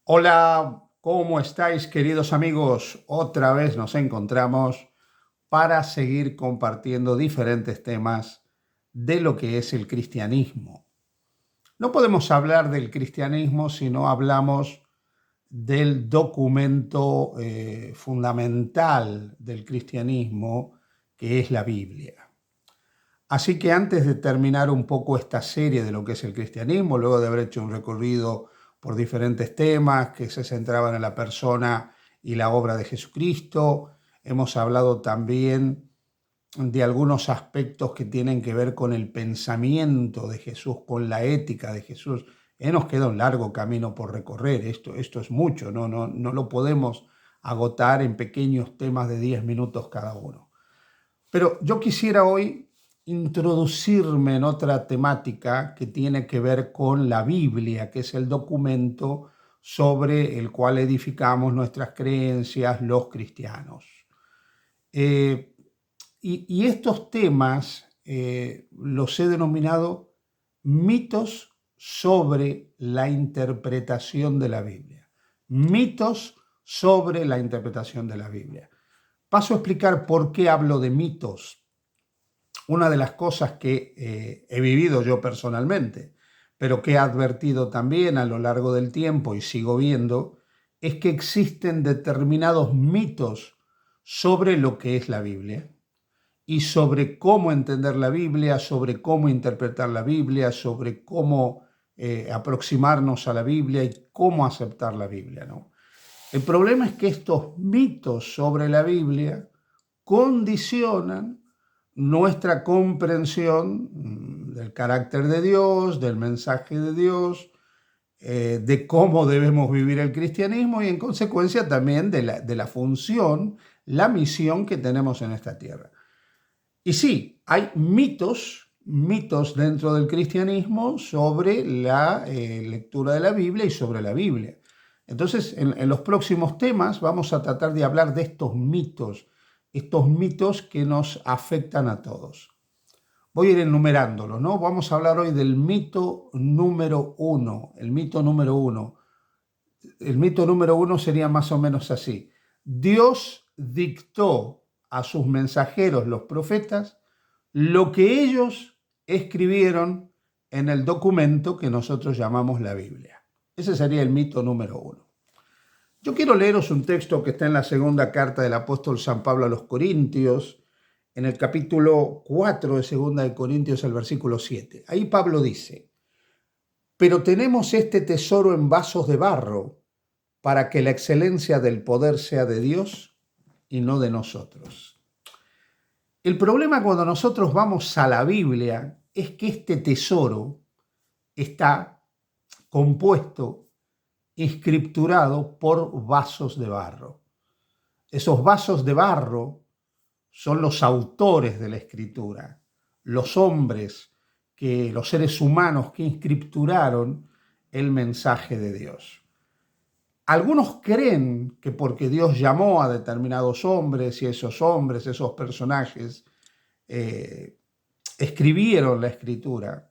Hola, ¿cómo estáis, queridos amigos? Otra vez nos encontramos para seguir compartiendo diferentes temas de lo que es el cristianismo. No podemos hablar del cristianismo si no hablamos del documento fundamental del cristianismo, que es la Biblia. Así que antes de terminar un poco esta serie de lo que es el cristianismo, luego de haber hecho un recorrido por diferentes temas que se centraban en la persona y la obra de Jesucristo, hemos hablado también de algunos aspectos que tienen que ver con el pensamiento de Jesús, con la ética de Jesús. Nos queda un largo camino por recorrer, esto es mucho, no lo podemos agotar en pequeños temas de 10 minutos cada uno. Pero yo quisiera hoy introducirme en otra temática que tiene que ver con la Biblia, que es el documento sobre el cual edificamos nuestras creencias los cristianos. Eh, y estos temas los he denominado mitos sobre la interpretación de la Biblia. Mitos sobre la interpretación de la Biblia. Paso a explicar por qué hablo de mitos. Una de las cosas que he vivido yo personalmente, pero que he advertido también a lo largo del tiempo y sigo viendo, es que existen determinados mitos sobre lo que es la Biblia y sobre cómo entender la Biblia, sobre cómo interpretar la Biblia, sobre cómo aproximarnos a la Biblia y cómo aceptar la Biblia, ¿no? El problema es que estos mitos sobre la Biblia condicionan nuestra comprensión del carácter de Dios, del mensaje de Dios, de cómo debemos vivir el cristianismo y en consecuencia también de la función, la misión que tenemos en esta tierra. Y sí, hay mitos dentro del cristianismo sobre la lectura de la Biblia y sobre la Biblia. Entonces, en los próximos temas vamos a tratar de hablar de estos mitos que nos afectan a todos. Voy a ir enumerándolos, ¿no? Vamos a hablar hoy del mito número uno. El mito número uno. El mito número uno sería más o menos así. Dios dictó a sus mensajeros, los profetas, lo que ellos escribieron en el documento que nosotros llamamos la Biblia. Ese sería el mito número uno. Yo quiero leeros un texto que está en la segunda carta del apóstol San Pablo a los Corintios, en el capítulo 4 de segunda de Corintios, el versículo 7. Ahí Pablo dice: pero tenemos este tesoro en vasos de barro, para que la excelencia del poder sea de Dios y no de nosotros. El problema cuando nosotros vamos a la Biblia es que este tesoro está compuesto, escriturado por vasos de barro. Esos vasos de barro son los autores de la escritura, los hombres, los seres humanos que escrituraron el mensaje de Dios. Algunos creen que porque Dios llamó a determinados hombres y esos personajes, escribieron la escritura,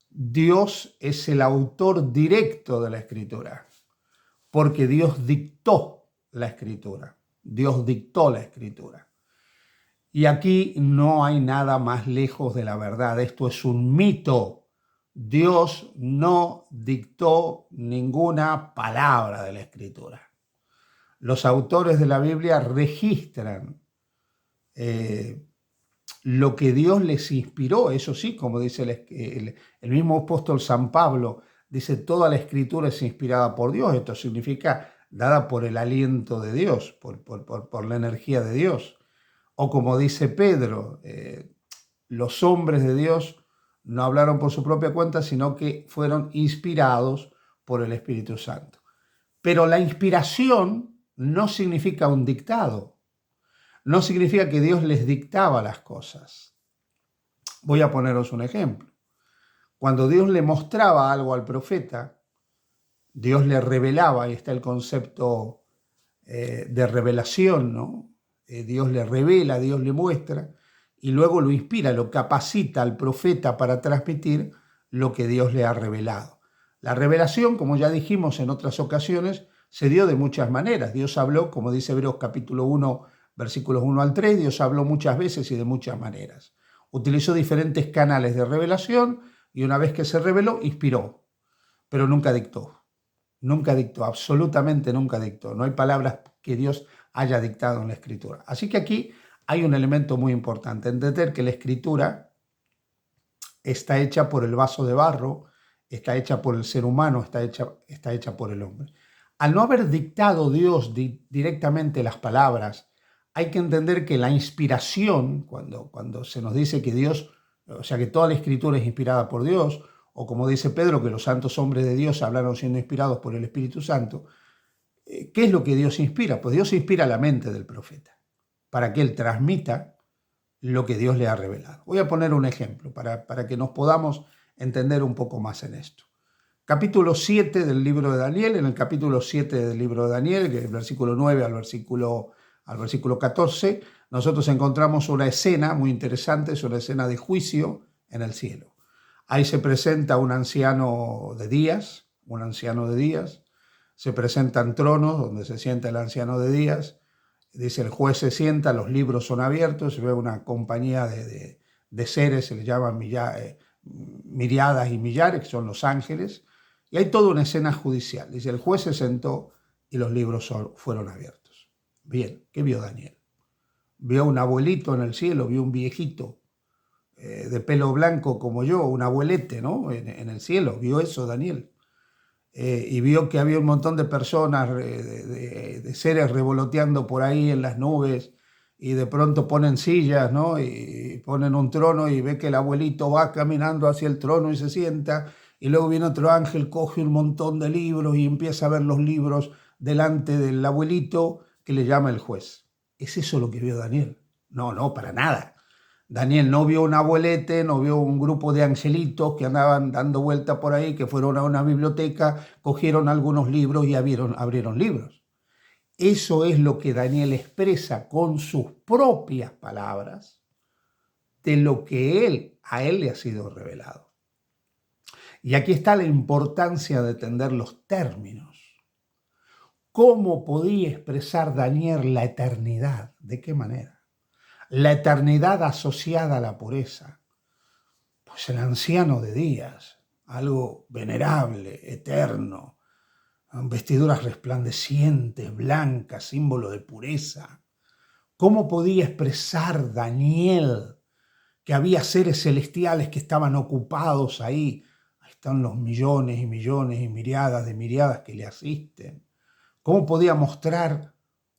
Dios es el autor directo de la escritura, porque Dios dictó la escritura. Dios dictó la escritura. Y aquí no hay nada más lejos de la verdad. Esto es un mito. Dios no dictó ninguna palabra de la escritura. Los autores de la Biblia registran lo que Dios les inspiró. Eso sí, como dice el mismo apóstol San Pablo, dice: toda la escritura es inspirada por Dios. Esto significa dada por el aliento de Dios, por la energía de Dios. O como dice Pedro, los hombres de Dios no hablaron por su propia cuenta, sino que fueron inspirados por el Espíritu Santo. Pero la inspiración no significa un dictado, no significa que Dios les dictaba las cosas. Voy a poneros un ejemplo. Cuando Dios le mostraba algo al profeta, Dios le revelaba, ahí está el concepto de revelación, ¿no? Dios le revela, Dios le muestra, y luego lo inspira, lo capacita al profeta para transmitir lo que Dios le ha revelado. La revelación, como ya dijimos en otras ocasiones, se dio de muchas maneras. Dios habló, como dice Hebreos capítulo 1, versículos 1 al 3, Dios habló muchas veces y de muchas maneras. Utilizó diferentes canales de revelación y una vez que se reveló, inspiró, pero nunca dictó. Nunca dictó, absolutamente nunca dictó. No hay palabras que Dios haya dictado en la Escritura. Así que aquí hay un elemento muy importante, entender que la Escritura está hecha por el vaso de barro, está hecha por el ser humano, está hecha por el hombre. Al no haber dictado Dios directamente las palabras, hay que entender que la inspiración, cuando se nos dice que Dios, o sea que toda la Escritura es inspirada por Dios, o como dice Pedro, que los santos hombres de Dios hablaron siendo inspirados por el Espíritu Santo, ¿qué es lo que Dios inspira? Pues Dios inspira la mente del profeta, para que él transmita lo que Dios le ha revelado. Voy a poner un ejemplo para que nos podamos entender un poco más en esto. Capítulo 7 del libro de Daniel, en el capítulo 7 del libro de Daniel, que es el versículo 9 al versículo 14, nosotros encontramos una escena muy interesante, es una escena de juicio en el cielo. Ahí se presenta un anciano de días, se presentan tronos donde se sienta el anciano de días, dice el juez se sienta, los libros son abiertos, se ve una compañía de seres, se les llaman miriadas y millares, que son los ángeles, y hay toda una escena judicial. Dice, el juez se sentó y los libros fueron abiertos. Bien, ¿qué vio Daniel? Vio un abuelito en el cielo, vio un viejito de pelo blanco como yo, un abuelete, ¿no? En el cielo, vio eso Daniel. Y vio que había un montón de personas, de seres revoloteando por ahí en las nubes, y de pronto ponen sillas, ¿no? Y ponen un trono y ve que el abuelito va caminando hacia el trono y se sienta, y luego viene otro ángel, coge un montón de libros y empieza a ver los libros delante del abuelito que le llama el juez. ¿Es eso lo que vio Daniel? No, para nada. Daniel no vio un abuelete, no vio un grupo de angelitos que andaban dando vuelta por ahí, que fueron a una biblioteca, cogieron algunos libros y abrieron libros. Eso es lo que Daniel expresa con sus propias palabras de lo que a él le ha sido revelado. Y aquí está la importancia de entender los términos. ¿Cómo podía expresar Daniel la eternidad? ¿De qué manera? La eternidad asociada a la pureza. Pues el anciano de días, algo venerable, eterno, vestiduras resplandecientes, blancas, símbolo de pureza. ¿Cómo podía expresar Daniel que había seres celestiales que estaban ocupados ahí? Ahí están los millones y millones y miriadas de miriadas que le asisten. ¿Cómo podía mostrar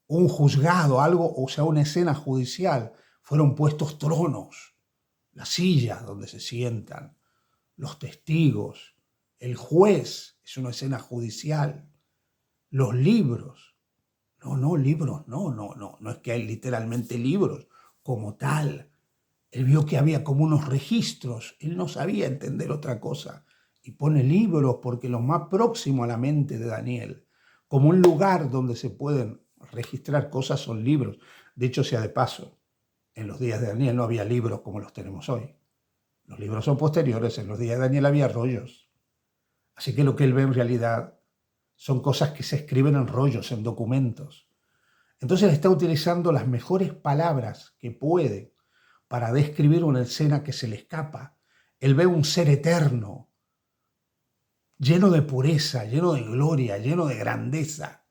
un juzgado, algo, o sea, una escena judicial? Fueron puestos tronos, las sillas donde se sientan, los testigos, el juez, es una escena judicial, los libros. Libros, no es que hay literalmente libros como tal. Él vio que había como unos registros, él no sabía entender otra cosa y pone libros porque lo más próximo a la mente de Daniel, como un lugar donde se pueden registrar cosas son libros. Dicho sea de paso, en los días de Daniel no había libros como los tenemos hoy. Los libros son posteriores, en los días de Daniel había rollos. Así que lo que él ve en realidad son cosas que se escriben en rollos, en documentos. Entonces él está utilizando las mejores palabras que puede para describir una escena que se le escapa. Él ve un ser eterno, lleno de pureza, lleno de gloria, lleno de grandeza.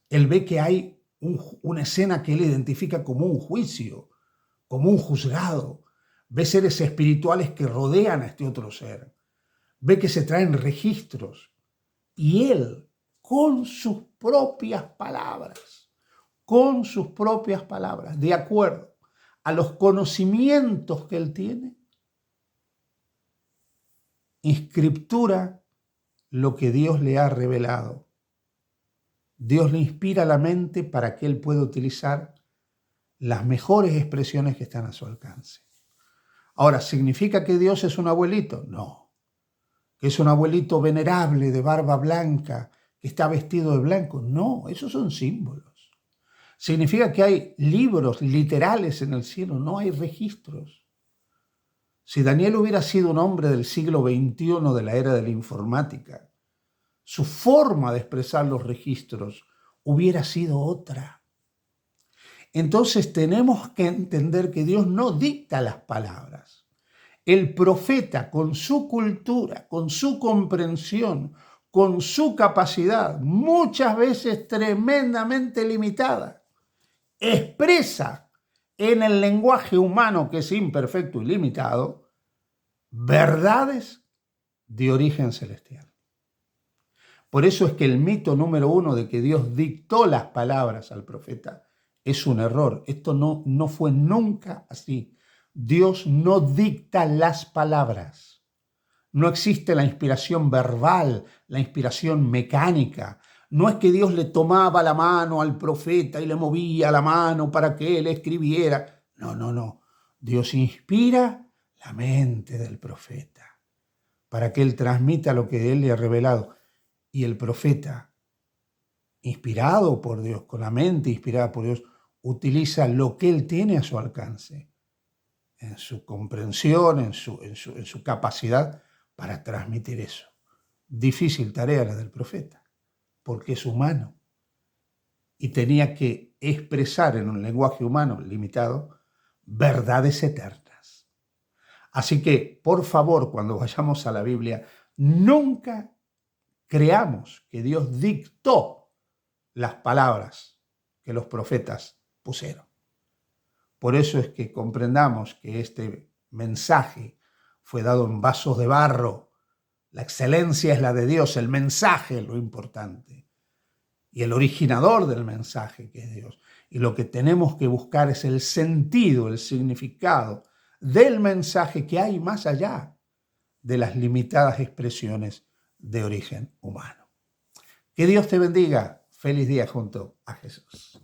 Él ve que hay una escena que él identifica como un juicio, como un juzgado. Ve seres espirituales que rodean a este otro ser. Ve que se traen registros. Y él, con sus propias palabras, de acuerdo a los conocimientos que él tiene, escritura lo que Dios le ha revelado. Dios le inspira la mente para que él pueda utilizar las mejores expresiones que están a su alcance. Ahora, ¿significa que Dios es un abuelito? No. ¿Que es un abuelito venerable, de barba blanca, que está vestido de blanco? No, esos son símbolos. ¿Significa que hay libros literales en el cielo? No hay registros. Si Daniel hubiera sido un hombre del siglo XXI, de la era de la informática, su forma de expresar los registros hubiera sido otra. Entonces tenemos que entender que Dios no dicta las palabras. El profeta, con su cultura, con su comprensión, con su capacidad, muchas veces tremendamente limitada, expresa en el lenguaje humano, que es imperfecto y limitado, verdades de origen celestial. Por eso es que el mito número 1 de que Dios dictó las palabras al profeta es un error. Esto no fue nunca así. Dios no dicta las palabras. No existe la inspiración verbal, la inspiración mecánica. No es que Dios le tomaba la mano al profeta y le movía la mano para que él escribiera. No. Dios inspira la mente del profeta para que él transmita lo que él le ha revelado. Y el profeta, inspirado por Dios, con la mente inspirada por Dios, utiliza lo que él tiene a su alcance, en su comprensión, en su capacidad para transmitir eso. Difícil tarea la del profeta, porque es humano y tenía que expresar en un lenguaje humano limitado verdades eternas. Así que, por favor, cuando vayamos a la Biblia, nunca creamos que Dios dictó las palabras que los profetas pusieron. Por eso es que comprendamos que este mensaje fue dado en vasos de barro. La excelencia es la de Dios, el mensaje es lo importante. Y el originador del mensaje, que es Dios. Y lo que tenemos que buscar es el sentido, el significado del mensaje que hay más allá de las limitadas expresiones de origen humano. Que Dios te bendiga. Feliz día junto a Jesús.